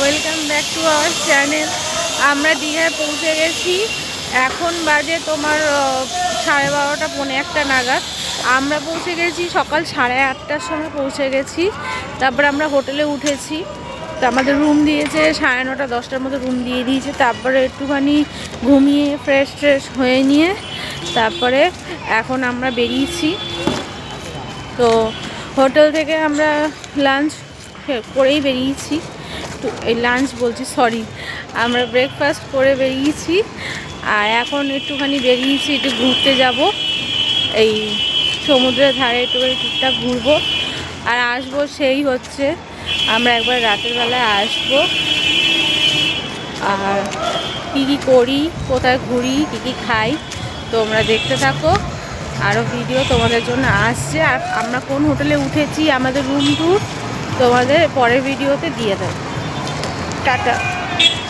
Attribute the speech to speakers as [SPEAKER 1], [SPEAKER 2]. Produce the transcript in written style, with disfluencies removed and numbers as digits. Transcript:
[SPEAKER 1] Welcome back to our channel. আমরা দীঘায় পৌঁছে গেছি। এখন বাজে তোমার 12:30 পৌনে 1টা নাগাদ। আমরা পৌঁছে গেছি সকাল 8:30টার সময় পৌঁছে গেছি। তারপরে আমরা হোটেলে উঠেছি। তো আমাদের রুম দিয়েছে 9:30 10টার মতো রুম দিয়ে দিয়েছে। তারপরে একটুখানি ঘুমিয়ে ফ্রেশ হয়ে নিয়ে তারপরে এখন আমরা বেরিয়েছি। তো হোটেল থেকে আমরা লাঞ্চ করেই বেরিয়েছি। তো এই লাঞ্চ বলছি, সরি, আমরা ব্রেকফাস্ট করে বেরিয়েছি। আর এখন একটুখানি বেরিয়েছি, একটু ঘুরতে যাব। এই সমুদ্রের ধারে একটুখানি টুকটাক ঘুরবো আর আসবো। সেই হচ্ছে আমরা একবার রাতের বেলায় আসবো। আর কী কী করি, কোথায় ঘুরি, কী কী খাই তোমরা দেখতে থাকো। আরও ভিডিও তোমাদের জন্য আসছে। আর আমরা কোন হোটেলে উঠেছি, আমাদের রুম ট্যুর তোমাদের পরের ভিডিওতে দিয়ে দেবো। টাটা।